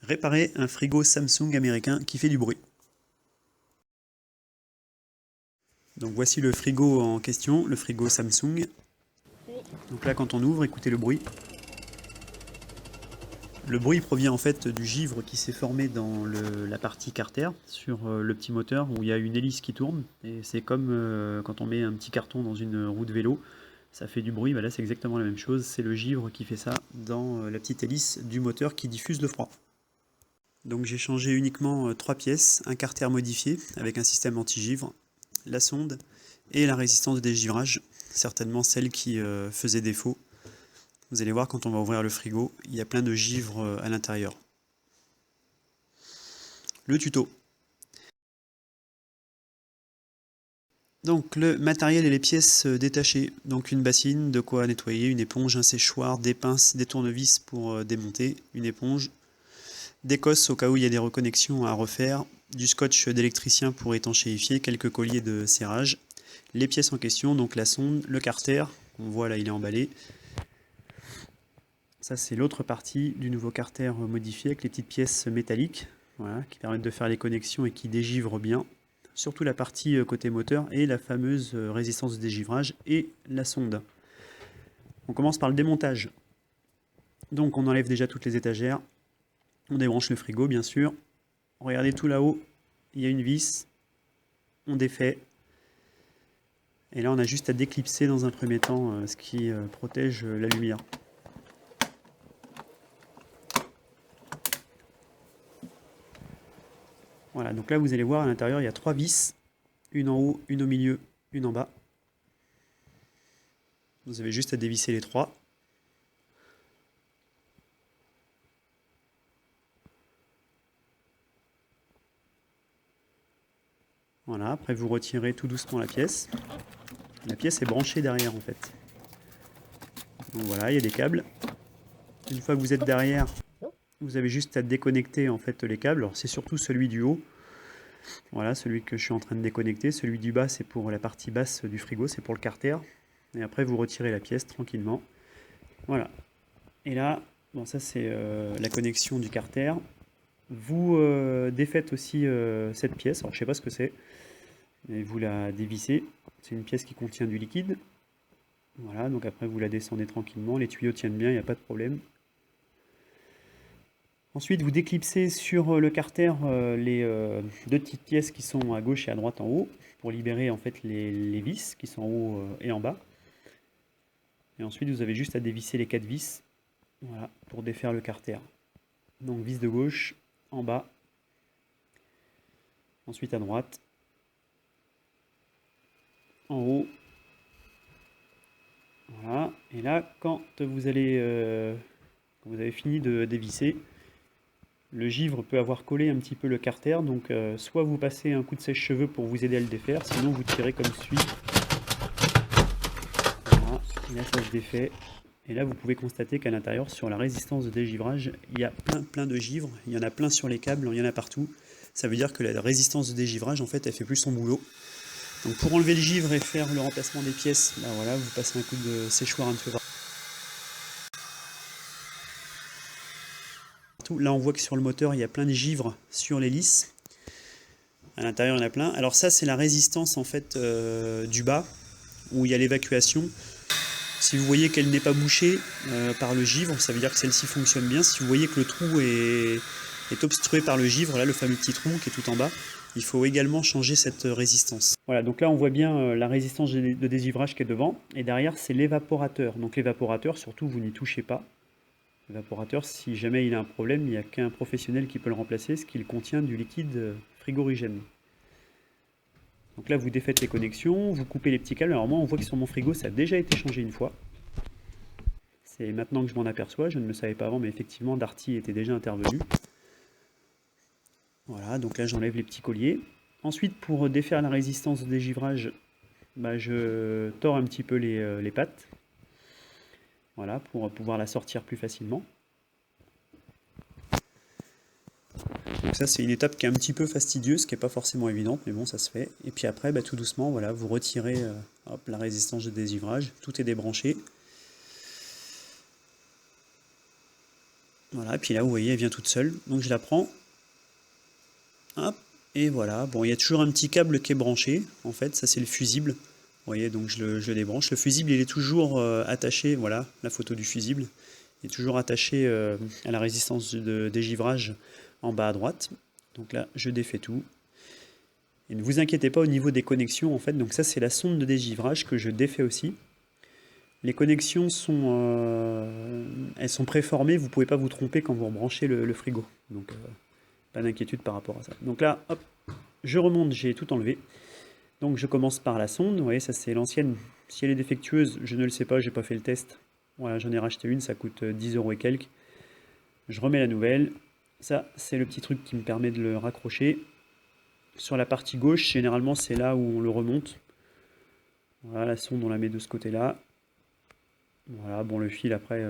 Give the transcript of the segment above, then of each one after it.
Réparer un frigo Samsung américain qui fait du bruit. Donc voici le frigo en question, le frigo Samsung. Donc là quand on ouvre, écoutez le bruit. Le bruit provient en fait du givre qui s'est formé dans la partie carter sur le petit moteur où il y a une hélice qui tourne. Et c'est comme quand on met un petit carton dans une roue de vélo, ça fait du bruit. Bah là c'est exactement la même chose, c'est le givre qui fait ça dans la petite hélice du moteur qui diffuse le froid. Donc j'ai changé uniquement 3 pièces, un carter modifié avec un système anti-givre, la sonde et la résistance de dégivrage, certainement celle qui faisait défaut. Vous allez voir quand on va ouvrir le frigo, il y a plein de givre à l'intérieur. Le tuto. Donc le matériel et les pièces détachées, donc une bassine, de quoi nettoyer, une éponge, un séchoir, des pinces, des tournevis pour démonter, une éponge, des cosses au cas où il y a des reconnexions à refaire, du scotch d'électricien pour étanchéifier, quelques colliers de serrage, les pièces en question, donc la sonde, le carter, on voit là il est emballé. Ça c'est l'autre partie du nouveau carter modifié avec les petites pièces métalliques, voilà, qui permettent de faire les connexions et qui dégivrent bien. Surtout la partie côté moteur et la fameuse résistance de dégivrage et la sonde. On commence par le démontage. Donc on enlève déjà toutes les étagères, on débranche le frigo bien sûr. Regardez tout là-haut, il y a une vis, on défait. Et là on a juste à déclipser dans un premier temps ce qui protège la lumière. Voilà, donc là vous allez voir à l'intérieur il y a 3 vis, une en haut, une au milieu, une en bas. Vous avez juste à dévisser les 3. Voilà, après vous retirez tout doucement la pièce. La pièce est branchée derrière en fait. Donc voilà, il y a des câbles. Une fois que vous êtes derrière, vous avez juste à déconnecter en fait les câbles. Alors c'est surtout celui du haut. Voilà, celui que je suis en train de déconnecter. Celui du bas, c'est pour la partie basse du frigo, c'est pour le carter. Et après, vous retirez la pièce tranquillement. Voilà. Et là, bon, ça c'est la connexion du carter. Vous défaites aussi cette pièce. Alors je sais pas ce que c'est, mais vous la dévissez. C'est une pièce qui contient du liquide. Voilà, donc après vous la descendez tranquillement. Les tuyaux tiennent bien, il n'y a pas de problème. Ensuite, vous déclipsez sur le carter les deux petites pièces qui sont à gauche et à droite en haut pour libérer en fait les vis qui sont en haut et en bas. Et ensuite, vous avez juste à dévisser les 4 vis, voilà, pour défaire le carter. Donc vis de gauche, en bas, ensuite à droite, en haut. Voilà. Et là, quand vous avez fini de dévisser, le givre peut avoir collé un petit peu le carter, donc soit vous passez un coup de sèche-cheveux pour vous aider à le défaire, sinon vous tirez comme suit. Voilà, et là ça se défait. Et là vous pouvez constater qu'à l'intérieur, sur la résistance de dégivrage, il y a plein de givre, il y en a plein sur les câbles, il y en a partout. Ça veut dire que la résistance de dégivrage, en fait, elle fait plus son boulot. Donc pour enlever le givre et faire le remplacement des pièces, là voilà, vous passez un coup de séchoir un peu partout. Là on voit que sur le moteur il y a plein de givre sur l'hélice. À l'intérieur il y en a plein. Alors ça c'est la résistance en fait du bas où il y a l'évacuation. Si vous voyez qu'elle n'est pas bouchée par le givre, ça veut dire que celle-ci fonctionne bien. Si vous voyez que le trou est obstrué par le givre, là le fameux petit trou qui est tout en bas, il faut également changer cette résistance. Voilà, donc là on voit bien la résistance de dégivrage qui est devant, et derrière c'est l'évaporateur. Donc l'évaporateur, surtout vous n'y touchez pas. L'évaporateur, si jamais il a un problème, il n'y a qu'un professionnel qui peut le remplacer, ce qu'il contient du liquide frigorigène. Donc là, vous défaites les connexions, vous coupez les petits câbles. Alors moi, on voit que sur mon frigo, ça a déjà été changé une fois. C'est maintenant que je m'en aperçois, je ne le savais pas avant, mais effectivement, Darty était déjà intervenu. Voilà, donc là, j'enlève les petits colliers. Ensuite, pour défaire la résistance de dégivrage, je tords un petit peu les pattes. Voilà, pour pouvoir la sortir plus facilement. Donc ça c'est une étape qui est un petit peu fastidieuse, qui n'est pas forcément évidente, mais bon ça se fait. Et puis après tout doucement, voilà, vous retirez la résistance de dégivrage, tout est débranché. Voilà, puis là, vous voyez, elle vient toute seule. Donc je la prends. Hop, et voilà. Bon, il y a toujours un petit câble qui est branché. En fait, ça c'est le fusible. Vous voyez, donc je le débranche. Le fusible, il est toujours attaché. Voilà, la photo du fusible. Il est toujours attaché à la résistance de dégivrage en bas à droite. Donc là, je défais tout. Et ne vous inquiétez pas au niveau des connexions, en fait. Donc ça, c'est la sonde de dégivrage que je défais aussi. Les connexions elles sont préformées, vous ne pouvez pas vous tromper quand vous branchez le frigo. Donc pas d'inquiétude par rapport à ça. Donc là, hop, je remonte, j'ai tout enlevé. Donc je commence par la sonde, vous voyez, ça c'est l'ancienne. Si elle est défectueuse, je ne le sais pas, j'ai pas fait le test. Voilà, j'en ai racheté une, ça coûte 10 € et quelques. Je remets la nouvelle. Ça, c'est le petit truc qui me permet de le raccrocher. Sur la partie gauche, généralement, c'est là où on le remonte. Voilà, la sonde, on la met de ce côté-là. Voilà, bon, le fil, après,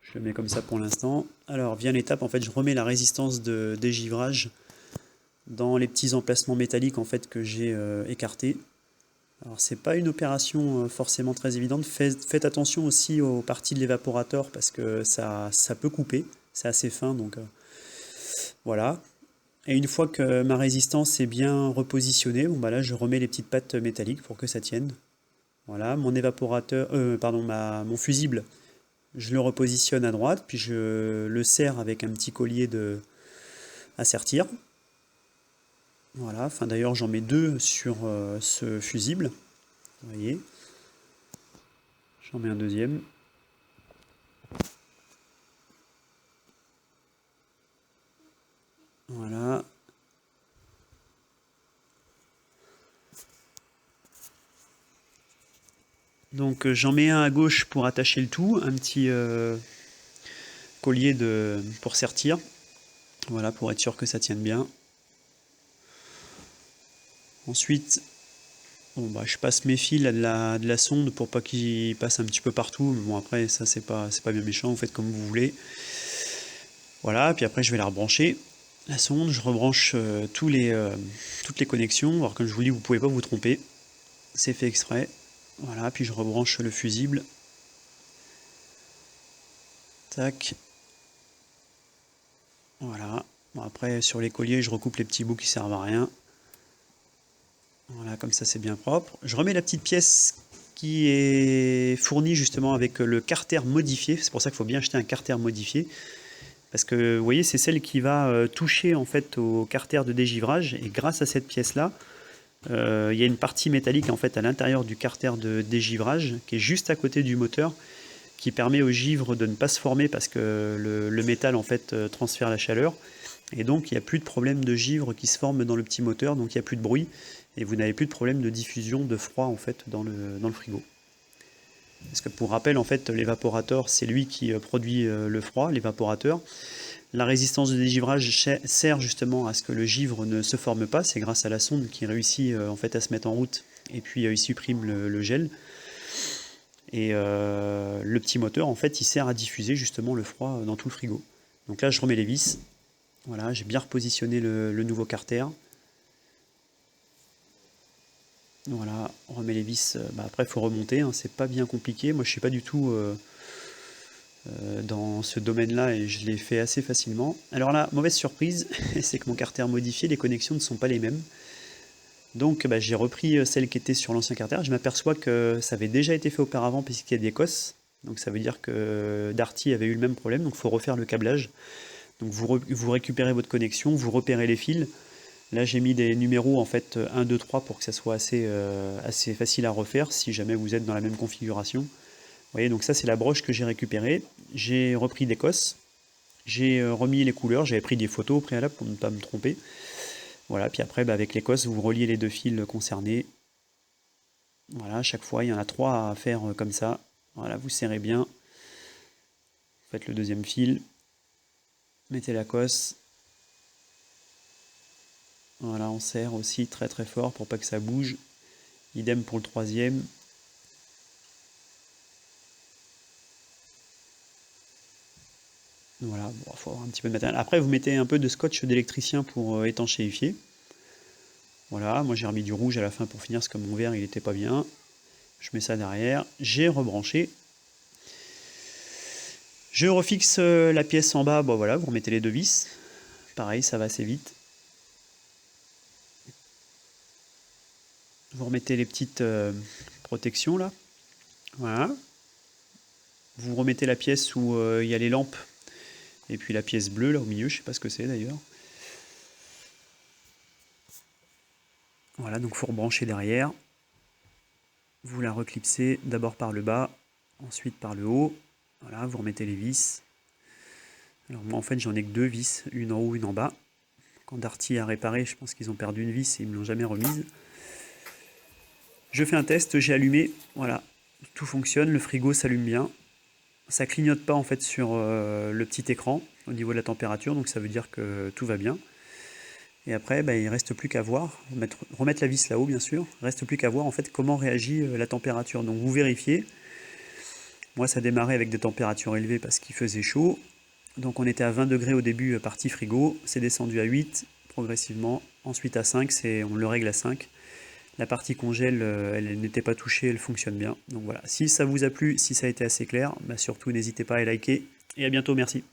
je le mets comme ça pour l'instant. Alors, vient l'étape, en fait, je remets la résistance de dégivrage dans les petits emplacements métalliques, en fait, que j'ai écartés. Alors, c'est pas une opération forcément très évidente. Faites attention aussi aux parties de l'évaporateur, parce que ça peut couper. C'est assez fin, donc voilà. Et une fois que ma résistance est bien repositionnée, bon, bah là, je remets les petites pattes métalliques pour que ça tienne. Voilà, mon évaporateur, mon fusible, je le repositionne à droite, puis je le serre avec un petit collier à sertir. Voilà, enfin d'ailleurs j'en mets deux sur ce fusible. Vous voyez. J'en mets un deuxième. Voilà. Donc j'en mets un à gauche pour attacher le tout, un petit collier pour sertir. Voilà, pour être sûr que ça tienne bien. Ensuite, bon, bah, je passe mes fils à de la sonde pour pas qu'ils passent un petit peu partout. Mais bon, après, ça, c'est pas bien méchant, vous faites comme vous voulez. Voilà, puis après, je vais la rebrancher. La sonde, je rebranche toutes les connexions. Alors, comme je vous dis, vous pouvez pas vous tromper. C'est fait exprès. Voilà, puis je rebranche le fusible. Tac. Voilà. Bon, après, sur les colliers, je recoupe les petits bouts qui servent à rien. Voilà, comme ça c'est bien propre. Je remets la petite pièce qui est fournie justement avec le carter modifié. C'est pour ça qu'il faut bien acheter un carter modifié. Parce que vous voyez, c'est celle qui va toucher en fait au carter de dégivrage. Et grâce à cette pièce-là, il y a une partie métallique en fait à l'intérieur du carter de dégivrage qui est juste à côté du moteur, qui permet au givre de ne pas se former parce que le métal en fait transfère la chaleur. Et donc il n'y a plus de problème de givre qui se forme dans le petit moteur, donc il n'y a plus de bruit. Et vous n'avez plus de problème de diffusion de froid en fait dans le frigo. Parce que pour rappel, en fait, l'évaporateur, c'est lui qui produit le froid, l'évaporateur. La résistance de dégivrage sert justement à ce que le givre ne se forme pas. C'est grâce à la sonde qui réussit en fait à se mettre en route et puis il supprime le gel. Et le petit moteur, en fait, il sert à diffuser justement le froid dans tout le frigo. Donc là, je remets les vis. Voilà, j'ai bien repositionné le nouveau carter. Voilà, on remet les vis. Bah après, il faut remonter, hein, c'est pas bien compliqué. Moi, je suis pas du tout dans ce domaine-là et je l'ai fait assez facilement. Alors là, mauvaise surprise, c'est que mon carter modifié, les connexions ne sont pas les mêmes. Donc, bah, j'ai repris celle qui était sur l'ancien carter. Je m'aperçois que ça avait déjà été fait auparavant puisqu'il y a des cosses. Donc, ça veut dire que Darty avait eu le même problème. Donc, il faut refaire le câblage. Donc, vous récupérez votre connexion, vous repérez les fils. Là, j'ai mis des numéros en fait 1, 2, 3 pour que ça soit assez facile à refaire si jamais vous êtes dans la même configuration. Vous voyez, donc ça, c'est la broche que j'ai récupérée. J'ai repris des cosses. J'ai remis les couleurs. J'avais pris des photos au préalable pour ne pas me tromper. Voilà, puis après, bah, avec les cosses, vous reliez les deux fils concernés. Voilà, à chaque fois, il y en a 3 à faire comme ça. Voilà, vous serrez bien. Vous faites le deuxième fil. Mettez la cosse. Voilà, on serre aussi très très fort pour pas que ça bouge. Idem pour le troisième. Voilà, bon, faut avoir un petit peu de matériel. Après, vous mettez un peu de scotch d'électricien pour étanchéifier. Voilà, moi j'ai remis du rouge à la fin pour finir, parce que mon verre il était pas bien. Je mets ça derrière. J'ai rebranché. Je refixe la pièce en bas, bon voilà, vous remettez les deux vis. Pareil, ça va assez vite. Vous remettez les petites protections là. Voilà. Vous remettez la pièce où il y a les lampes. Et puis la pièce bleue là au milieu, je sais pas ce que c'est d'ailleurs. Voilà, donc il faut rebrancher derrière. Vous la reclipsez d'abord par le bas, ensuite par le haut. Voilà, vous remettez les vis. Alors moi en fait j'en ai que deux vis, une en haut, une en bas. Quand Darty a réparé, je pense qu'ils ont perdu une vis et ils ne l'ont jamais remise. Je fais un test, j'ai allumé, voilà, tout fonctionne, le frigo s'allume bien. Ça clignote pas en fait sur le petit écran au niveau de la température, donc ça veut dire que tout va bien. Et après, il ne reste plus qu'à voir, remettre la vis là-haut bien sûr, il ne reste plus qu'à voir en fait comment réagit la température. Donc vous vérifiez. Moi ça démarrait avec des températures élevées parce qu'il faisait chaud. Donc on était à 20 degrés au début, partie frigo, c'est descendu à 8 progressivement, ensuite à 5, on le règle à 5. La partie congèle, elle n'était pas touchée, elle fonctionne bien. Donc voilà, si ça vous a plu, si ça a été assez clair, surtout n'hésitez pas à liker, et à bientôt, merci.